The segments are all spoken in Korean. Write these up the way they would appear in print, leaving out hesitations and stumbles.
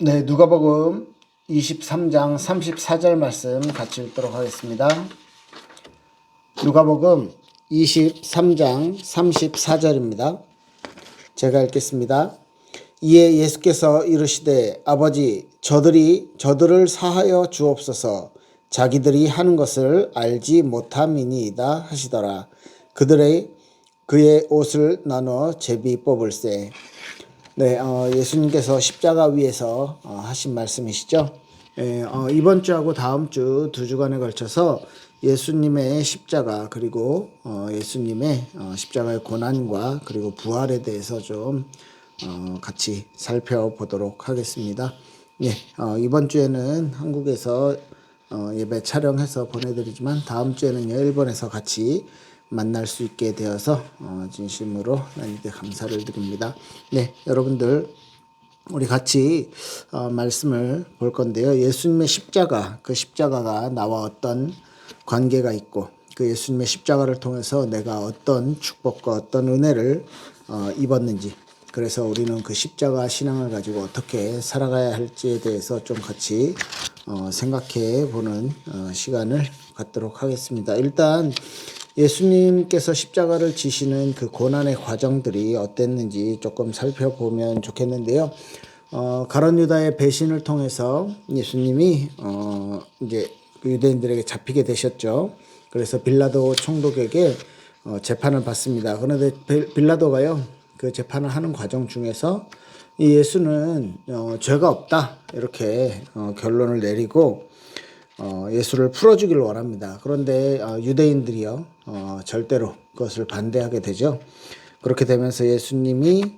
네, 누가복음 23장 34절 말씀 같이 읽도록 하겠습니다. 누가복음 23장 34절입니다. 제가 읽겠습니다. 이에 예수께서 이르시되 아버지 저들을 사하여 주옵소서. 자기들이 하는 것을 알지 못함이니이다 하시더라. 그의 옷을 나눠 제비 뽑을세. 네, 예수님께서 십자가 위에서 하신 말씀이시죠. 이번 주하고 다음 주 두 주간에 걸쳐서 예수님의 십자가 그리고 예수님의 십자가의 고난과 그리고 부활에 대해서 좀 같이 살펴보도록 하겠습니다. 예, 이번 주에는 한국에서 예배 촬영해서 보내드리지만 다음 주에는요 일본에서 같이 만날 수 있게 되어서 진심으로 하나님께 감사를 드립니다. 네, 여러분들 우리 같이 말씀을 볼 건데요. 예수님의 십자가, 그 십자가가 나와 어떤 관계가 있고 그 예수님의 십자가를 통해서 내가 어떤 축복과 어떤 은혜를 입었는지, 그래서 우리는 그 십자가 신앙을 가지고 어떻게 살아가야 할지에 대해서 좀 같이 생각해 보는 시간을 갖도록 하겠습니다. 일단 예수님께서 십자가를 지시는 그 고난의 과정들이 어땠는지 조금 살펴보면 좋겠는데요. 가룟 유다의 배신을 통해서 예수님이 이제 유대인들에게 잡히게 되셨죠. 그래서 빌라도 총독에게 재판을 받습니다. 그런데 빌라도가요, 그 재판을 하는 과정 중에서 이 예수는 죄가 없다 이렇게 결론을 내리고 예수를 풀어주기를 원합니다. 그런데 유대인들이요 절대로 그것을 반대하게 되죠. 그렇게 되면서 예수님을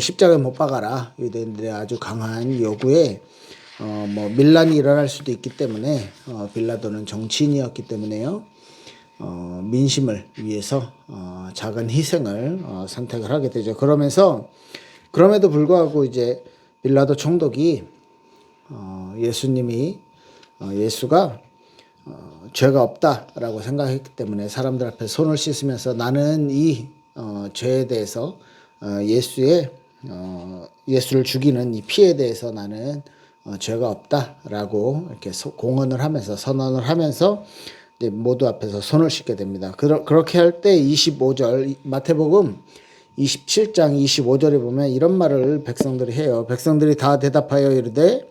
십자가에 못 박아라, 유대인들의 아주 강한 요구에 밀란이 일어날 수도 있기 때문에 빌라도는 정치인이었기 때문에요 민심을 위해서 작은 희생을 선택을 하게 되죠. 그럼에도 불구하고 이제 빌라도 총독이 예수가 죄가 없다라고 생각했기 때문에 사람들 앞에 손을 씻으면서 나는 이 죄에 대해서 예수를 죽이는 이 피에 대해서 나는 죄가 없다라고 이렇게 공언을 하면서 선언을 하면서 이제 모두 앞에서 손을 씻게 됩니다. 그렇게 할 때 25절 마태복음 27장 25절에 보면 이런 말을 백성들이 해요. 백성들이 다 대답하여 이르되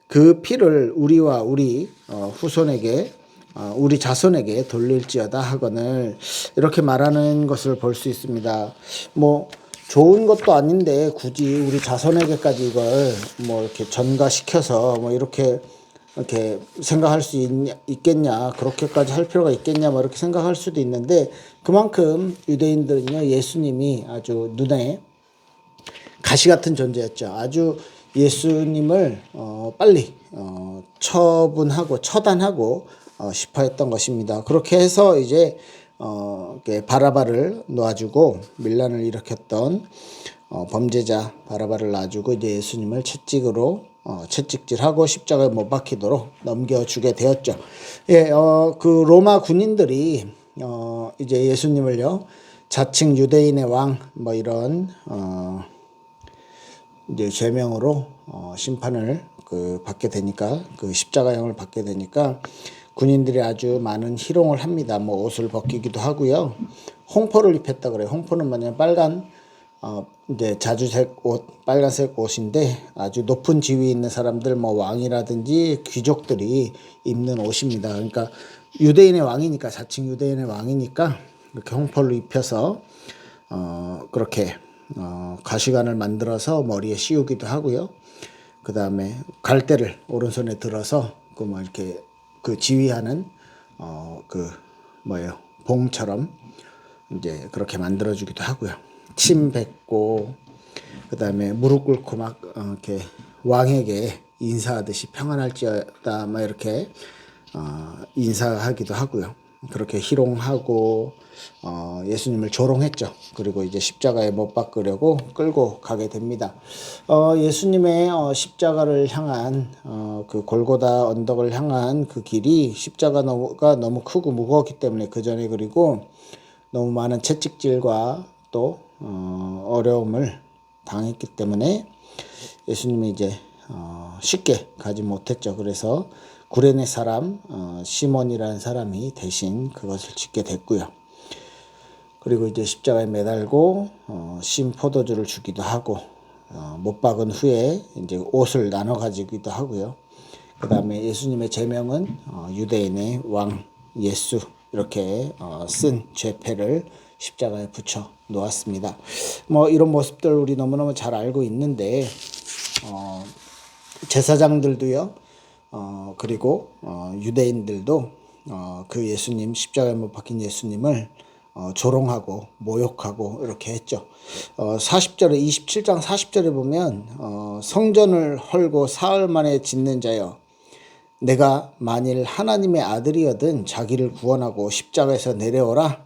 그 피를 우리와 우리 후손에게 우리 자손에게 돌릴지어다 하거늘, 이렇게 말하는 것을 볼 수 있습니다. 뭐 좋은 것도 아닌데 굳이 우리 자손에게까지 이걸 뭐 이렇게 전가시켜서 뭐 이렇게 생각할 수 있겠냐, 그렇게까지 할 필요가 있겠냐, 뭐 이렇게 생각할 수도 있는데, 그만큼 유대인들은요 예수님이 아주 눈에 가시 같은 존재였죠. 아주 예수님을 빨리 처분하고 처단하고 싶어 했던 것입니다. 그렇게 해서 이제 바라바를 놔주고 밀란을 일으켰던 범죄자 바라바를 놔주고 이제 예수님을 채찍질하고 십자가에 못 박히도록 넘겨주게 되었죠. 예, 그 로마 군인들이 이제 예수님을요 자칭 유대인의 왕 뭐 이런 이제 죄명으로 심판을 받게 되니까, 그 십자가형을 받게 되니까 군인들이 아주 많은 희롱을 합니다. 뭐 옷을 벗기기도 하고요. 홍포를 입혔다 그래요. 홍포는 뭐냐면 빨간 이제 자주색 옷, 빨간색 옷인데 아주 높은 지위에 있는 사람들, 뭐 왕이라든지 귀족들이 입는 옷입니다. 그러니까 유대인의 왕이니까, 자칭 유대인의 왕이니까 이렇게 홍포를 입혀서 그렇게 가시관을 만들어서 머리에 씌우기도 하고요. 그 다음에 갈대를 오른손에 들어서 뭐 이렇게 지휘하는 봉처럼 이제 그렇게 만들어주기도 하고요. 침 뱉고 그 다음에 무릎 꿇고 막 이렇게 왕에게 인사하듯이 평안할지어다 막 이렇게 인사하기도 하고요. 그렇게 희롱하고 예수님을 조롱했죠. 그리고 이제 십자가에 못 박으려고 끌고 가게 됩니다. 예수님의 십자가를 향한 그 골고다 언덕을 향한 그 길이 십자가가 너무 크고 무거웠기 때문에 그 전에, 그리고 너무 많은 채찍질과 또 어려움을 당했기 때문에 예수님이 이제 쉽게 가지 못했죠. 그래서 구레네 사람 시몬이라는 사람이 대신 그것을 짓게 됐고요. 그리고 이제 십자가에 매달고 신 포도주를 주기도 하고 못 박은 후에 이제 옷을 나눠 가지기도 하고요. 그 다음에 예수님의 제명은 유대인의 왕 예수 이렇게 쓴 죄패를 십자가에 붙여 놓았습니다. 뭐 이런 모습들 우리 너무너무 잘 알고 있는데 제사장들도요. 그리고 유대인들도 그 예수님 십자가에 못 박힌 예수님을 조롱하고 모욕하고 이렇게 했죠. 40절에 27장 40절에 보면 성전을 헐고 사흘 만에 짓는 자여 내가 만일 하나님의 아들이거든 자기를 구원하고 십자가에서 내려오라.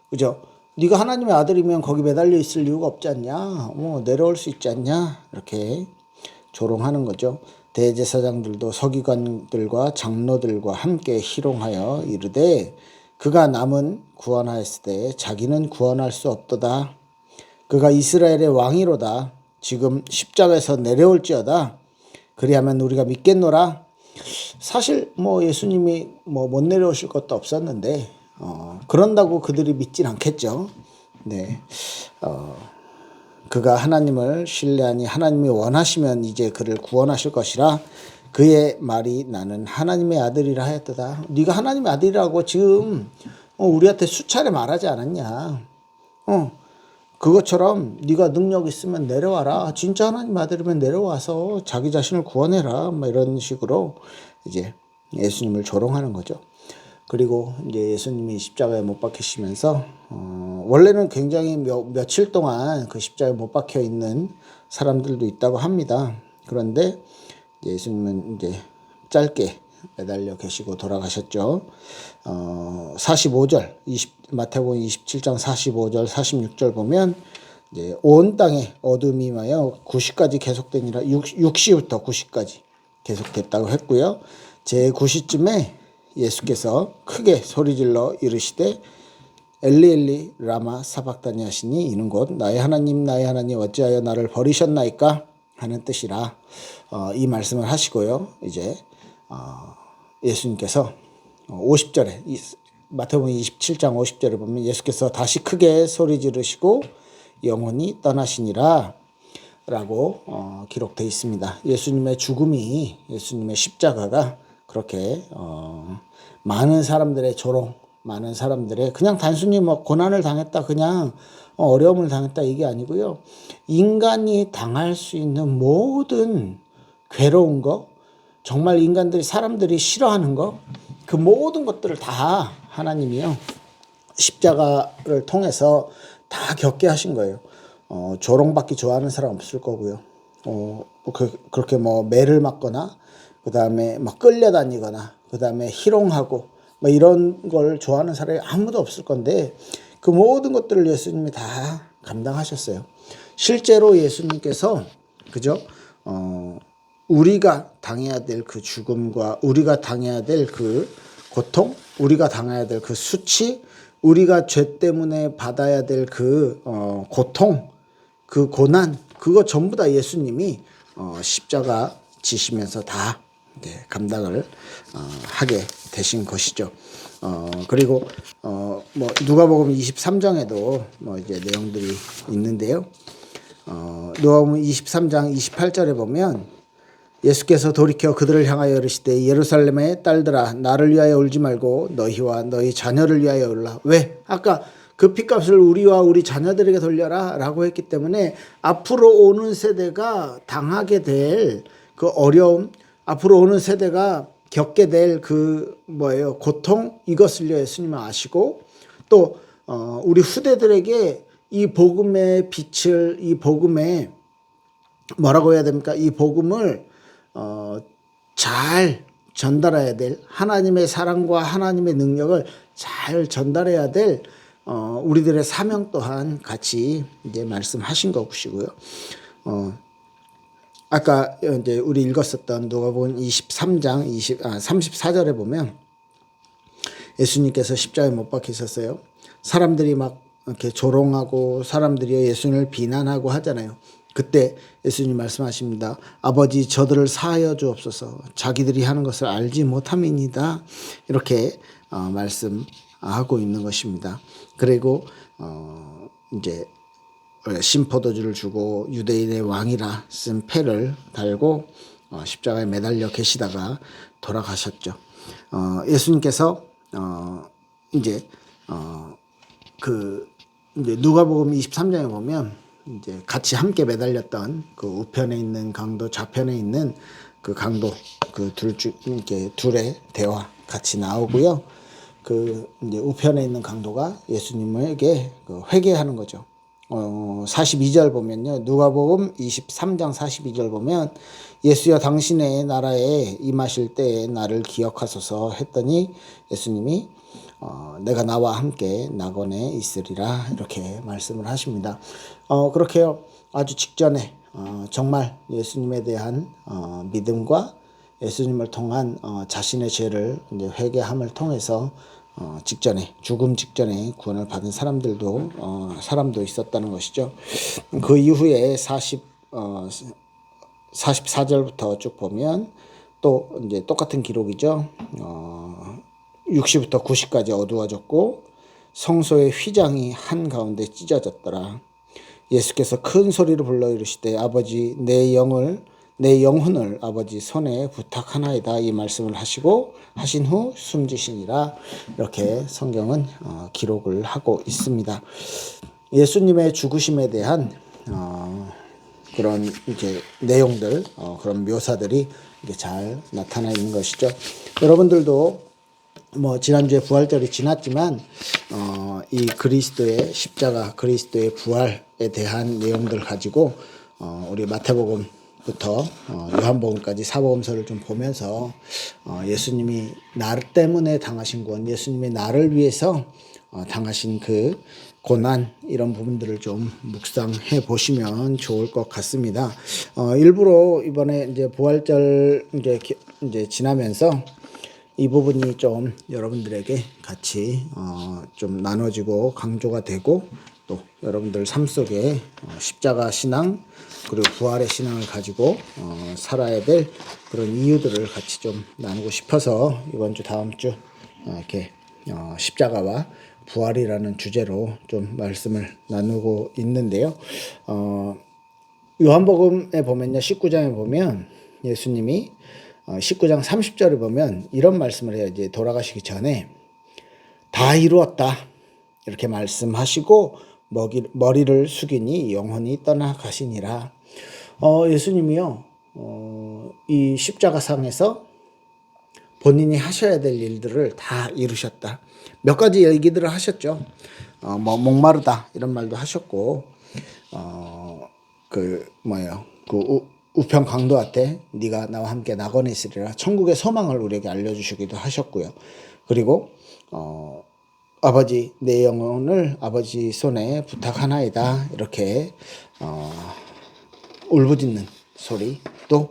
그죠? 네가 하나님의 아들이면 거기 매달려 있을 이유가 없지 않냐? 내려올 수 있지 않냐? 이렇게 조롱하는 거죠. 대제사장들도 서기관들과 장로들과 함께 희롱하여 이르되 그가 남은 구원하였을 때 자기는 구원할 수 없도다. 그가 이스라엘의 왕이로다. 지금 십자가에서 내려올지어다. 그리하면 우리가 믿겠노라. 사실 예수님이 못 내려오실 것도 없었는데 그런다고 그들이 믿진 않겠죠. 네. 그가 하나님을 신뢰하니 하나님이 원하시면 이제 그를 구원하실 것이라. 그의 말이 나는 하나님의 아들이라 하였도다. 네가 하나님의 아들이라고 지금 우리한테 수차례 말하지 않았냐. 그것처럼 네가 능력 있으면 내려와라. 진짜 하나님 아들이면 내려와서 자기 자신을 구원해라. 이런 식으로 이제 예수님을 조롱하는 거죠. 그리고 이제 예수님이 십자가에 못 박히시면서 원래는 굉장히 며칠 동안 그 십자가에 못 박혀 있는 사람들도 있다고 합니다. 그런데 예수님은 이제 짧게 매달려 계시고 돌아가셨죠. 45절 마태복음 27장 45절 46절 보면 이제 온 땅에 어둠이 임하여 9시까지 계속되니라. 6시부터 9시까지 계속됐다고 했고요. 제 9시쯤에 예수께서 크게 소리질러 이르시되 엘리 엘리 라마 사박다니 하시니 이는 곧 나의 하나님 어찌하여 나를 버리셨나이까 하는 뜻이라. 이 말씀을 하시고요. 이제 예수님께서 50절에 마태복음 27장 50절에 보면 예수께서 다시 크게 소리 지르시고 영원히 떠나시니라 라고 기록되어 있습니다. 예수님의 죽음이 예수님의 십자가가 그렇게 많은 사람들의 조롱, 많은 사람들의 그냥 단순히 고난을 당했다, 그냥 어려움을 당했다 이게 아니고요. 인간이 당할 수 있는 모든 괴로운 거, 정말 사람들이 싫어하는 거, 그 모든 것들을 다 하나님이요 십자가를 통해서 다 겪게 하신 거예요. 조롱받기 좋아하는 사람 없을 거고요. 그렇게 매를 맞거나 그 다음에 끌려다니거나 그 다음에 희롱하고 이런 걸 좋아하는 사람이 아무도 없을 건데 그 모든 것들을 예수님이 다 감당하셨어요. 실제로 예수님께서 그죠? 우리가 당해야 될 그 죽음과 우리가 당해야 될 그 고통, 우리가 당해야 될 그 수치, 우리가 죄 때문에 받아야 될 그 고통, 그 고난, 그거 전부 다 예수님이 십자가 지시면서 다 감당을 하게 되신 것이죠. 그리고 누가복음 23장에도 이제 내용들이 있는데요. 누가복음 23장 28절에 보면 예수께서 돌이켜 그들을 향하여 이르시되 예루살렘의 딸들아 나를 위하여 울지 말고 너희와 너희 자녀를 위하여 울라. 왜? 아까 그 핏값을 우리와 우리 자녀들에게 돌려라 라고 했기 때문에 앞으로 오는 세대가 당하게 될 그 어려움, 앞으로 오는 세대가 겪게 될 그 고통, 이것을요 예수님은 아시고 또 우리 후대들에게 이 복음의 빛을, 이 복음의 뭐라고 해야 됩니까? 이 복음을 잘 전달해야 될 하나님의 사랑과 하나님의 능력을 잘 전달해야 될 우리들의 사명 또한 같이 이제 말씀하신 것이고요. 아까 이제 우리 읽었었던 누가복음 23장 34절에 보면 예수님께서 십자가에 못 박히셨어요. 사람들이 이렇게 조롱하고 사람들이 예수님을 비난하고 하잖아요. 그때 예수님 말씀하십니다. 아버지 저들을 사하여 주옵소서. 자기들이 하는 것을 알지 못함이니이다. 이렇게 말씀하고 있는 것입니다. 그리고 이제 신포도주를 주고 유대인의 왕이라 쓴 패를 달고 십자가에 매달려 계시다가 돌아가셨죠. 예수님께서 이제 이제 누가복음 23장에 보면 이제 같이 함께 매달렸던 그 우편에 있는 강도, 좌편에 있는 그 강도, 그 이렇게 둘의 대화 같이 나오고요. 그 이제 우편에 있는 강도가 예수님에게 회개하는 거죠. 42절 보면요. 누가복음 23장 42절 보면 예수여 당신의 나라에 임하실 때에 나를 기억하소서 했더니 예수님이 내가 나와 함께 낙원에 있으리라 이렇게 말씀을 하십니다. 그렇게요. 아주 직전에 정말 예수님에 대한 믿음과 예수님을 통한 자신의 죄를 이제 회개함을 통해서 죽음 직전에 구원을 받은 사람도 있었다는 것이죠. 그 이후에 44절부터 쭉 보면 또 이제 똑같은 기록이죠. 60부터 90까지 어두워졌고 성소의 휘장이 한가운데 찢어졌더라. 예수께서 큰 소리로 불러 이르시되 아버지 내 영혼을 아버지 손에 부탁하나이다 이 말씀을 하신 후 숨지시니라 이렇게 성경은 기록을 하고 있습니다. 예수님의 죽으심에 대한 그런 이제 내용들 그런 묘사들이 이게 잘 나타나 있는 것이죠. 여러분들도 뭐 지난주에 부활절이 지났지만 이 그리스도의 십자가 그리스도의 부활에 대한 내용들 가지고 우리 마태복음부터 요한복음까지 사복음서를 좀 보면서 예수님이 나 때문에 당하신 구원, 예수님이 나를 위해서 당하신 그 고난 이런 부분들을 좀 묵상해 보시면 좋을 것 같습니다. 일부러 이번에 이제 부활절 이제 지나면서 이 부분이 좀 여러분들에게 같이 좀 나눠지고 강조가 되고 또 여러분들 삶 속에 십자가 신앙 그리고 부활의 신앙을 가지고 살아야 될 그런 이유들을 같이 좀 나누고 싶어서 이번 주 다음 주 이렇게 십자가와 부활이라는 주제로 좀 말씀을 나누고 있는데요. 요한복음에 보면요. 19장에 보면 예수님이 19장 30절을 보면 이런 말씀을 해요. 이제 돌아가시기 전에 다 이루었다 이렇게 말씀하시고 머리를 숙이니 영혼이 떠나가시니라. 예수님이요. 이 십자가상에서 본인이 하셔야 될 일들을 다 이루셨다. 몇 가지 얘기들을 하셨죠. 뭐 목마르다 이런 말도 하셨고 우편 강도한테 네가 나와 함께 낙원에 있으리라 천국의 소망을 우리에게 알려주시기도 하셨고요. 그리고 아버지 내 영혼을 아버지 손에 부탁하나이다 이렇게 울부짖는 소리도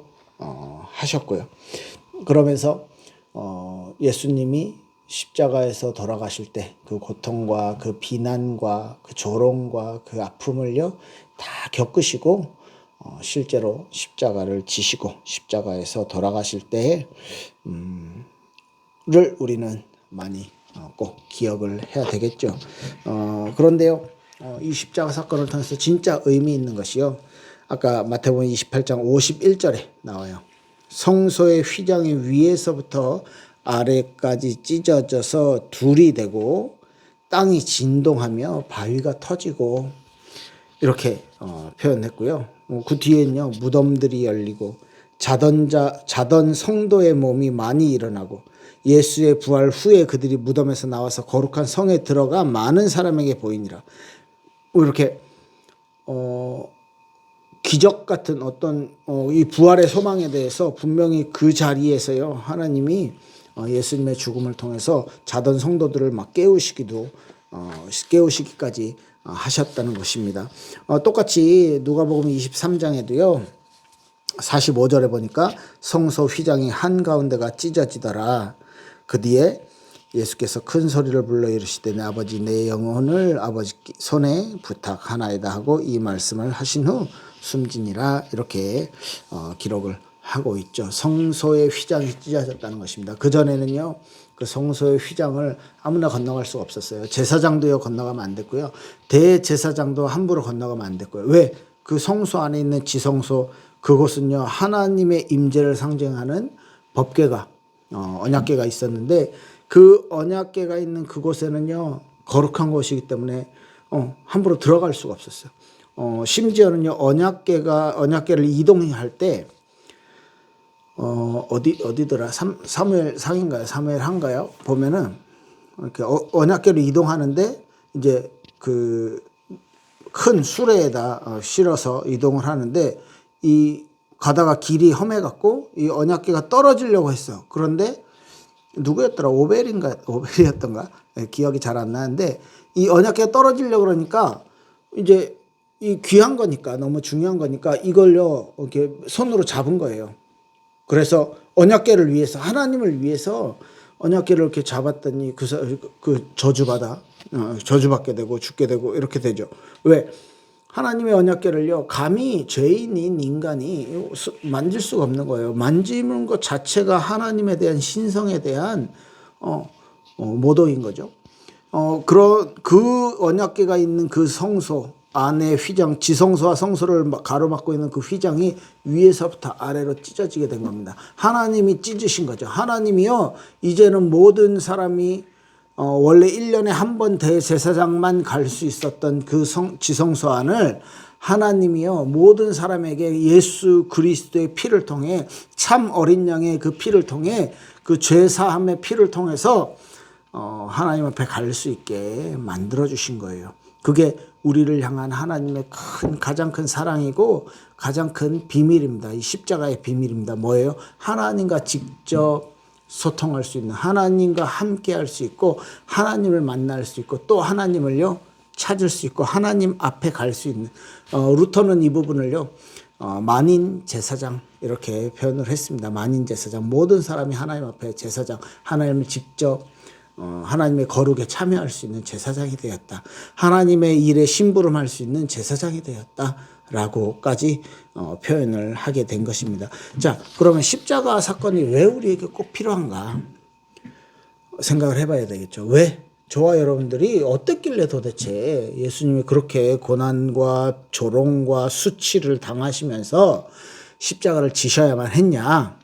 하셨고요. 그러면서 예수님이 십자가에서 돌아가실 때 그 고통과 그 비난과 그 조롱과 그 아픔을요 다 겪으시고 실제로 십자가를 지시고 십자가에서 돌아가실 때를 우리는 많이 꼭 기억을 해야 되겠죠. 그런데요, 이 십자가 사건을 통해서 진짜 의미 있는 것이요. 아까 마태복음 28장 51절에 나와요. 성소의 휘장이 위에서부터 아래까지 찢어져서 둘이 되고 땅이 진동하며 바위가 터지고 이렇게 표현했고요. 그 뒤에는요 무덤들이 열리고 자던 성도의 몸이 많이 일어나고 예수의 부활 후에 그들이 무덤에서 나와서 거룩한 성에 들어가 많은 사람에게 보이니라. 이렇게 기적 같은 어떤 이 부활의 소망에 대해서 분명히 그 자리에서요 하나님이 예수님의 죽음을 통해서 자던 성도들을 막 깨우시기까지 하셨다는 것입니다. 똑같이 누가복음 23장에도요 45절에 보니까 성소 휘장이 한가운데가 찢어지더라. 그 뒤에 예수께서 큰 소리를 불러 이르시되 내 아버지 내 영혼을 아버지 손에 부탁하나이다 하고 이 말씀을 하신 후 숨지니라 이렇게 기록을 하고 있죠. 성소의 휘장이 찢어졌다는 것입니다. 그전에는요. 그 성소의 휘장을 아무나 건너갈 수가 없었어요. 제사장도요 건너가면 안 됐고요. 대제사장도 함부로 건너가면 안 됐고요. 왜? 그 성소 안에 있는 지성소 그곳은요 하나님의 임재를 상징하는 법궤가 언약궤가 있었는데 그 언약궤가 있는 그곳에는요 거룩한 곳이기 때문에 함부로 들어갈 수가 없었어요. 심지어는요 언약궤를 이동할 때 어디더라? 사무엘 상인가요? 사무엘 한가요? 보면은 이렇게 언약궤로 이동하는데 이제 그 큰 수레에다 실어서 이동을 하는데 이 가다가 길이 험해갖고 이 언약궤가 떨어지려고 했어. 그런데 누구였더라? 오벨이었던가? 기억이 잘 안 나는데 이 언약궤가 떨어지려고 그러니까 이제 이 귀한 거니까 너무 중요한 거니까 이걸요 이렇게 손으로 잡은 거예요. 그래서 언약궤를 위해서 하나님을 위해서 언약궤를 이렇게 잡았더니 그 저주받게 되고 죽게 되고 이렇게 되죠. 왜? 하나님의 언약궤를요 감히 죄인인 인간이 만질 수가 없는 거예요. 만지는 것 자체가 하나님에 대한 신성에 대한 모독인 거죠. 그런 그 언약궤가 있는 그 성소 안에 휘장, 지성소와 성소를 가로막고 있는 그 휘장이 위에서부터 아래로 찢어지게 된 겁니다. 하나님이 찢으신 거죠. 하나님이요 이제는 모든 사람이 원래 1년에 한 번 대제사장만 갈 수 있었던 그 지성소 안을 하나님이요 모든 사람에게 예수 그리스도의 피를 통해 참 어린 양의 그 피를 통해 그 죄사함의 피를 통해서 하나님 앞에 갈 수 있게 만들어 주신 거예요. 그게 우리를 향한 하나님의 가장 큰 사랑이고 가장 큰 비밀입니다. 이 십자가의 비밀입니다. 뭐예요? 하나님과 직접 소통할 수 있는, 하나님과 함께 할 수 있고 하나님을 만날 수 있고 또 하나님을요 찾을 수 있고 하나님 앞에 갈 수 있는 루터는 이 부분을요 만인 제사장 이렇게 표현을 했습니다. 만인 제사장, 모든 사람이 하나님 앞에 제사장, 하나님을 직접 하나님의 거룩에 참여할 수 있는 제사장이 되었다. 하나님의 일에 심부름할 수 있는 제사장이 되었다. 라고까지 표현을 하게 된 것입니다. 자, 그러면 십자가 사건이 왜 우리에게 꼭 필요한가 생각을 해봐야 되겠죠. 왜? 저와 여러분들이 어땠길래 도대체 예수님이 그렇게 고난과 조롱과 수치를 당하시면서 십자가를 지셔야만 했냐?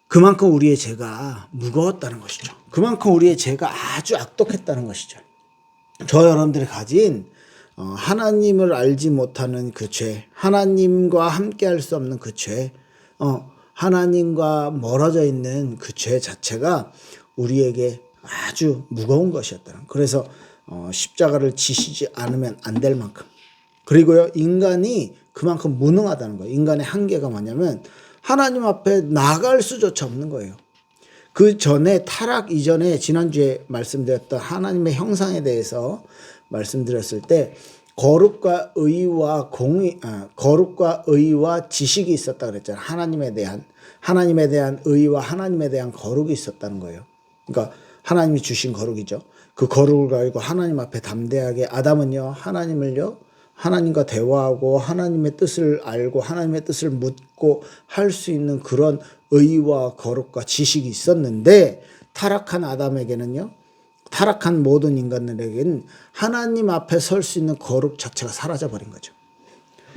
그만큼 우리의 죄가 무거웠다는 것이죠. 그만큼 우리의 죄가 아주 악독했다는 것이죠. 저 여러분들이 가진 하나님을 알지 못하는 그 죄, 하나님과 함께 할 수 없는 그 죄, 하나님과 멀어져 있는 그 죄 자체가 우리에게 아주 무거운 것이었다는. 그래서 십자가를 지시지 않으면 안 될 만큼. 그리고요, 인간이 그만큼 무능하다는 거예요. 인간의 한계가 뭐냐면 하나님 앞에 나갈 수조차 없는 거예요. 그 전에 타락 이전에 지난주에 말씀드렸던 하나님의 형상에 대해서 말씀드렸을 때 거룩과 의와 거룩과 의와 지식이 있었다 그랬잖아요. 하나님에 대한 의와 하나님에 대한 거룩이 있었다는 거예요. 그러니까 하나님이 주신 거룩이죠. 그 거룩을 가지고 하나님 앞에 담대하게 아담은요 하나님과 대화하고 하나님의 뜻을 알고 하나님의 뜻을 묻고 할 수 있는 그런 의와 거룩과 지식이 있었는데 타락한 아담에게는요 타락한 모든 인간들에게는 하나님 앞에 설 수 있는 거룩 자체가 사라져버린 거죠.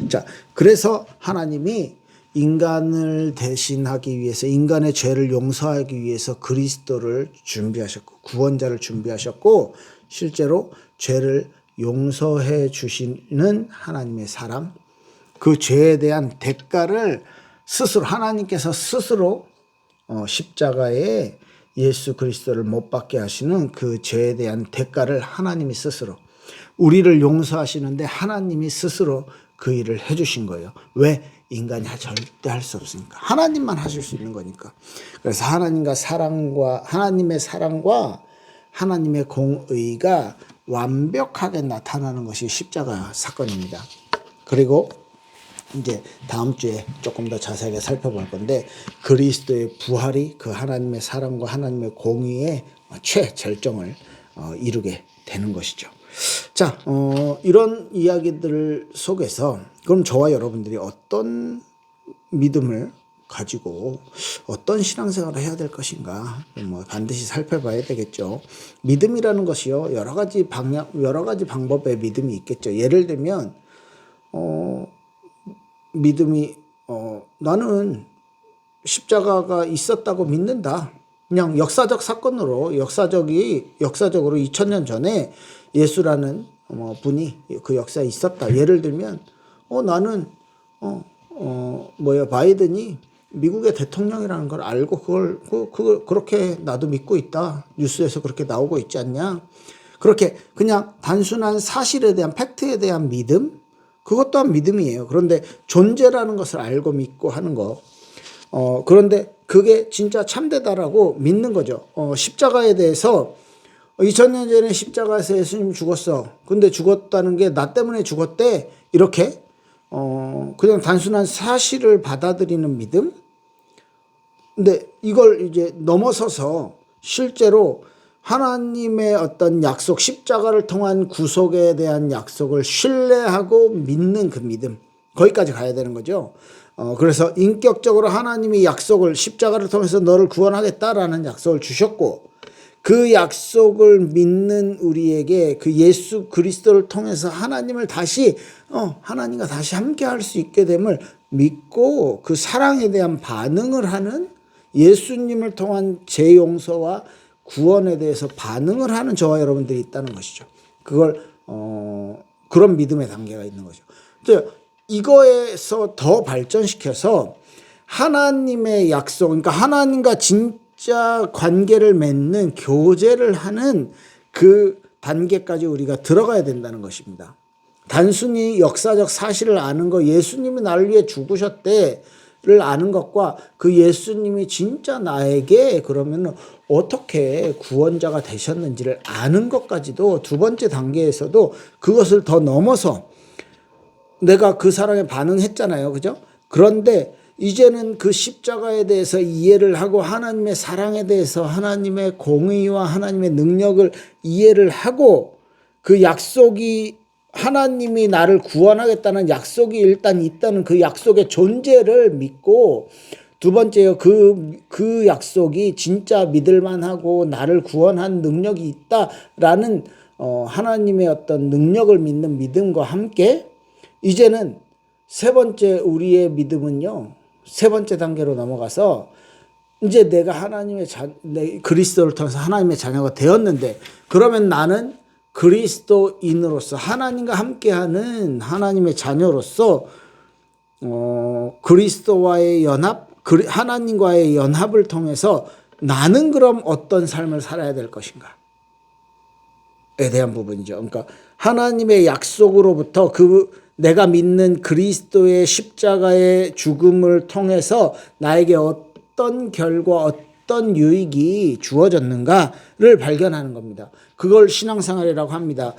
자, 그래서 하나님이 인간을 대신하기 위해서 인간의 죄를 용서하기 위해서 그리스도를 준비하셨고 구원자를 준비하셨고 실제로 죄를 용서해 주시는 하나님의 사랑, 그 죄에 대한 대가를 스스로 하나님께서 스스로 십자가에 예수 그리스도를 못 박게 하시는 그 죄에 대한 대가를 하나님이 스스로 우리를 용서하시는데 하나님이 스스로 그 일을 해주신 거예요. 왜? 인간이 절대 할 수 없으니까. 하나님만 하실 수 있는 거니까. 그래서 하나님의 사랑과 하나님의 공의가 완벽하게 나타나는 것이 십자가 사건입니다. 그리고 이제 다음 주에 조금 더 자세하게 살펴볼 건데, 그리스도의 부활이 그 하나님의 사랑과 하나님의 공의의 최절정을 이루게 되는 것이죠. 자, 이런 이야기들 속에서 그럼 저와 여러분들이 어떤 믿음을 가지고 어떤 신앙생활을 해야 될 것인가, 반드시 살펴봐야 되겠죠. 믿음이라는 것이요, 여러 가지 방법의 믿음이 있겠죠. 예를 들면 믿음이 나는 십자가가 있었다고 믿는다. 그냥 역사적 사건으로 역사적으로 2000년 전에 예수라는 분이 그 역사에 있었다. 예를 들면 나는 바이든이 미국의 대통령이라는 걸 알고 그걸 그렇게 나도 믿고 있다. 뉴스에서 그렇게 나오고 있지 않냐. 그렇게 그냥 단순한 사실에 대한 팩트에 대한 믿음, 그것 또한 믿음이에요. 그런데 존재라는 것을 알고 믿고 하는 거. 그런데 그게 진짜 참되다라고 믿는 거죠. 십자가에 대해서 2000년 전에 십자가에서 예수님이 죽었어. 근데 죽었다는 게 나 때문에 죽었대. 이렇게 그냥 단순한 사실을 받아들이는 믿음. 근데 이걸 이제 넘어서서 실제로 하나님의 어떤 약속, 십자가를 통한 구속에 대한 약속을 신뢰하고 믿는 그 믿음, 거기까지 가야 되는 거죠. 그래서 인격적으로 하나님이 약속을, 십자가를 통해서 너를 구원하겠다라는 약속을 주셨고, 그 약속을 믿는 우리에게 그 예수 그리스도를 통해서 하나님을 다시 하나님과 다시 함께 할 수 있게 됨을 믿고, 그 사랑에 대한 반응을 하는, 예수님을 통한 재용서와 구원에 대해서 반응을 하는 저와 여러분들이 있다는 것이죠. 그걸 그런 믿음의 단계가 있는 거죠. 이거에서 더 발전시켜서 하나님의 약속, 그러니까 하나님과 진짜 관계를 맺는, 교제를 하는 그 단계까지 우리가 들어가야 된다는 것입니다. 단순히 역사적 사실을 아는 거, 예수님이 나를 위해 죽으셨대를 아는 것과 그 예수님이 진짜 나에게 그러면 어떻게 구원자가 되셨는지를 아는 것까지도 두 번째 단계에서도 그것을 더 넘어서 내가 그 사랑에 반응했잖아요. 그죠? 그런데 이제는 그 십자가에 대해서 이해를 하고 하나님의 사랑에 대해서, 하나님의 공의와 하나님의 능력을 이해를 하고, 그 약속이, 하나님이 나를 구원하겠다는 약속이 일단 있다는 그 약속의 존재를 믿고, 두 번째요, 그 약속이 진짜 믿을만하고 나를 구원한 능력이 있다라는 하나님의 어떤 능력을 믿는 믿음과 함께, 이제는 세 번째 우리의 믿음은요, 세 번째 단계로 넘어가서 이제 내가 그리스도를 통해서 하나님의 자녀가 되었는데, 그러면 나는 그리스도인으로서, 하나님과 함께하는 하나님의 자녀로서 그리스도와의 연합, 하나님과의 연합을 통해서 나는 그럼 어떤 삶을 살아야 될 것인가에 대한 부분이죠. 그러니까 하나님의 약속으로부터 내가 믿는 그리스도의 십자가의 죽음을 통해서 나에게 어떤 결과, 어떤 유익이 주어졌는가를 발견하는 겁니다. 그걸 신앙생활이라고 합니다.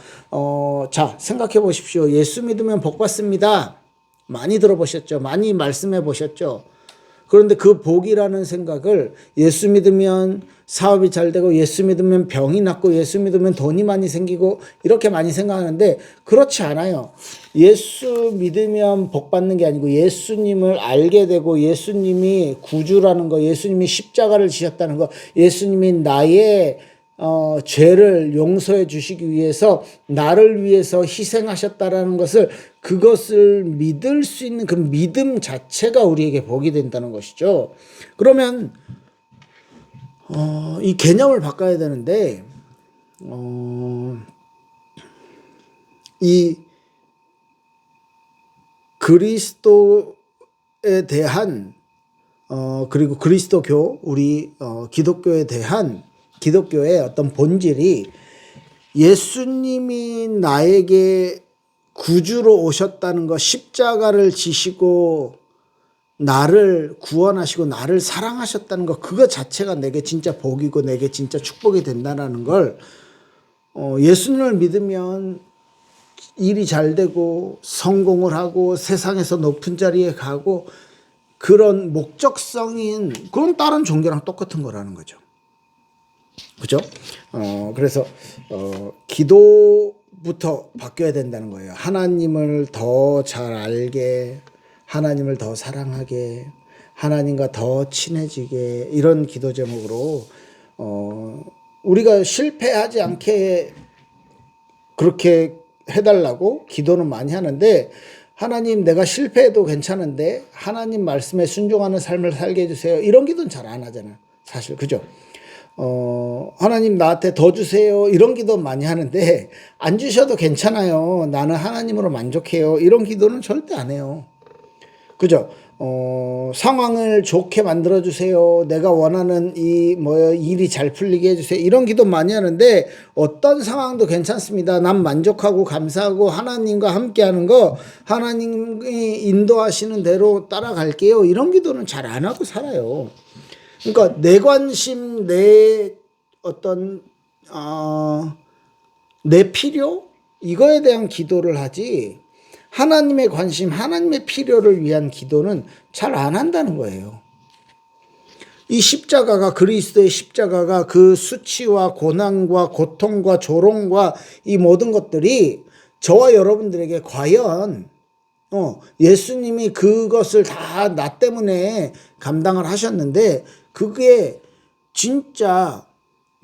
자, 생각해 보십시오. 예수 믿으면 복 받습니다. 많이 들어보셨죠? 많이 말씀해 보셨죠? 그런데 그 복이라는 생각을 예수 믿으면 사업이 잘 되고, 예수 믿으면 병이 낫고, 예수 믿으면 돈이 많이 생기고, 이렇게 많이 생각하는데 그렇지 않아요. 예수 믿으면 복 받는 게 아니고, 예수님을 알게 되고, 예수님이 구주라는 거, 예수님이 십자가를 지셨다는 거, 예수님이 나의 죄를 용서해 주시기 위해서 나를 위해서 희생하셨다라는 것을, 그것을 믿을 수 있는 그 믿음 자체가 우리에게 복이 된다는 것이죠. 그러면 이 개념을 바꿔야 되는데, 이 그리스도에 대한 그리고 그리스도교, 우리 기독교에 대한, 기독교의 어떤 본질이, 예수님이 나에게 구주로 오셨다는 것, 십자가를 지시고 나를 구원하시고 나를 사랑하셨다는 것, 그거 자체가 내게 진짜 복이고 내게 진짜 축복이 된다는 걸 예수님을 믿으면 일이 잘 되고 성공을 하고 세상에서 높은 자리에 가고 그런 목적성인 그건 다른 종교랑 똑같은 거라는 거죠. 그죠? 그래서 기도부터 바뀌어야 된다는 거예요. 하나님을 더 잘 알게, 하나님을 더 사랑하게, 하나님과 더 친해지게 이런 기도 제목으로 우리가 실패하지 않게 그렇게 해달라고 기도는 많이 하는데 하나님 내가 실패해도 괜찮은데 하나님 말씀에 순종하는 삶을 살게 해주세요. 이런 기도는 잘 안 하잖아요. 사실 그죠? 하나님 나한테 더 주세요. 이런 기도 많이 하는데 안 주셔도 괜찮아요. 나는 하나님으로 만족해요. 이런 기도는 절대 안 해요. 그죠? 상황을 좋게 만들어 주세요. 내가 원하는 일이 잘 풀리게 해주세요. 이런 기도 많이 하는데 어떤 상황도 괜찮습니다. 난 만족하고 감사하고 하나님과 함께 하는 거 하나님이 인도하시는 대로 따라갈게요. 이런 기도는 잘 안 하고 살아요. 그러니까 내 관심, 내 어떤 내 필요 이거에 대한 기도를 하지 하나님의 관심, 하나님의 필요를 위한 기도는 잘 안 한다는 거예요. 이 십자가가 그리스도의 십자가가 그 수치와 고난과 고통과 조롱과 이 모든 것들이 저와 여러분들에게 과연 예수님이 그것을 다 나 때문에 감당을 하셨는데 그게 진짜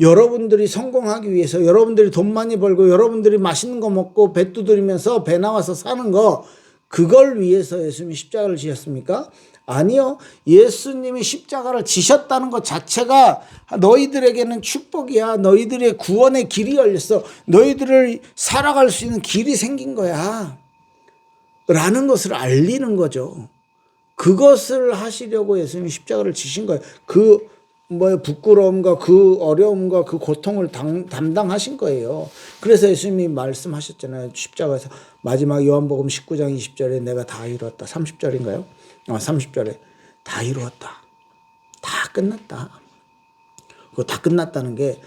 여러분들이 성공하기 위해서 여러분들이 돈 많이 벌고 여러분들이 맛있는 거 먹고 배 두드리면서 배 나와서 사는 거 그걸 위해서 예수님이 십자가를 지셨습니까? 아니요. 예수님이 십자가를 지셨다는 것 자체가 너희들에게는 축복이야. 너희들의 구원의 길이 열렸어. 너희들을 살아갈 수 있는 길이 생긴 거야. 라는 것을 알리는 거죠. 그것을 하시려고 예수님이 십자가를 지신 거예요. 부끄러움과 그 어려움과 그 고통을 담당하신 거예요. 그래서 예수님이 말씀하셨잖아요. 십자가에서 마지막 요한복음 19장 20절에 내가 다 이루었다. 30절인가요? 30절에 다 이루었다. 다 끝났다. 그거 다 끝났다는 게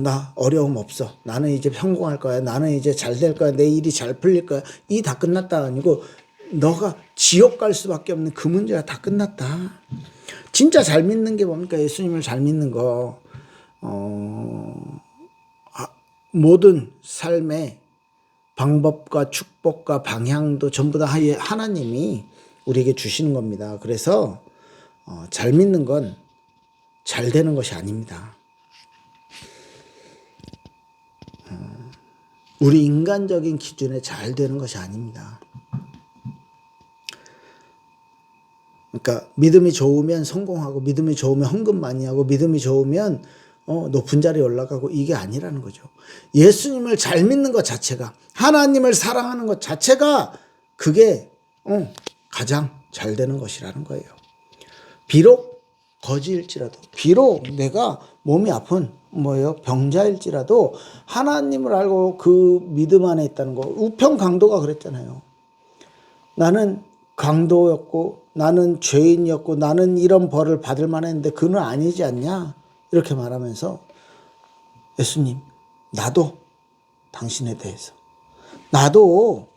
나 어려움 없어. 나는 이제 성공할 거야. 나는 이제 잘 될 거야. 내 일이 잘 풀릴 거야. 이 다 끝났다 아니고 너가 지옥 갈 수밖에 없는 그 문제가 다 끝났다. 진짜 잘 믿는 게 뭡니까? 예수님을 잘 믿는 거. 모든 삶의 방법과 축복과 방향도 전부 다 하나님이 우리에게 주시는 겁니다. 그래서 잘 믿는 건 잘 되는 것이 아닙니다. 우리 인간적인 기준에 잘 되는 것이 아닙니다. 그러니까 믿음이 좋으면 성공하고 믿음이 좋으면 헌금 많이 하고 믿음이 좋으면 높은 자리에 올라가고 이게 아니라는 거죠. 예수님을 잘 믿는 것 자체가 하나님을 사랑하는 것 자체가 그게 가장 잘 되는 것이라는 거예요. 비록 거지일지라도 비록 내가 몸이 아픈 병자일지라도 하나님을 알고 그 믿음 안에 있다는 거. 우평강도가 그랬잖아요. 나는 강도였고 나는 죄인이었고 나는 이런 벌을 받을 만했는데 그는 아니지 않냐 이렇게 말하면서 예수님 나도 당신에 대해서 나도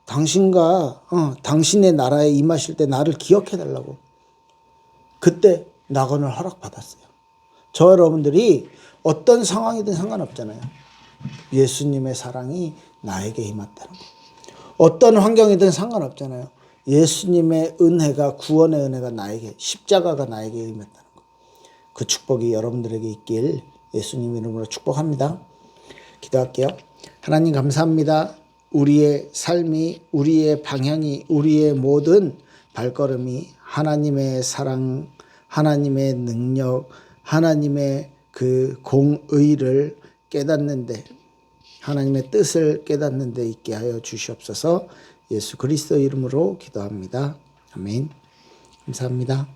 당신과 당신의 나라에 임하실 때 나를 기억해 달라고 그때 낙원을 허락받았어요. 저 여러분들이 어떤 상황이든 상관없잖아요. 예수님의 사랑이 나에게 임했다는 거. 어떤 환경이든 상관없잖아요. 예수님의 은혜가 구원의 은혜가 나에게 십자가가 나에게 임했다는 거. 그 축복이 여러분들에게 있길 예수님 이름으로 축복합니다. 기도할게요. 하나님 감사합니다. 우리의 삶이 우리의 방향이 우리의 모든 발걸음이 하나님의 사랑 하나님의 능력 하나님의 그 공의를 깨닫는데 하나님의 뜻을 깨닫는데 있게 하여 주시옵소서. 예수 그리스도 이름으로 기도합니다. 아멘. 감사합니다.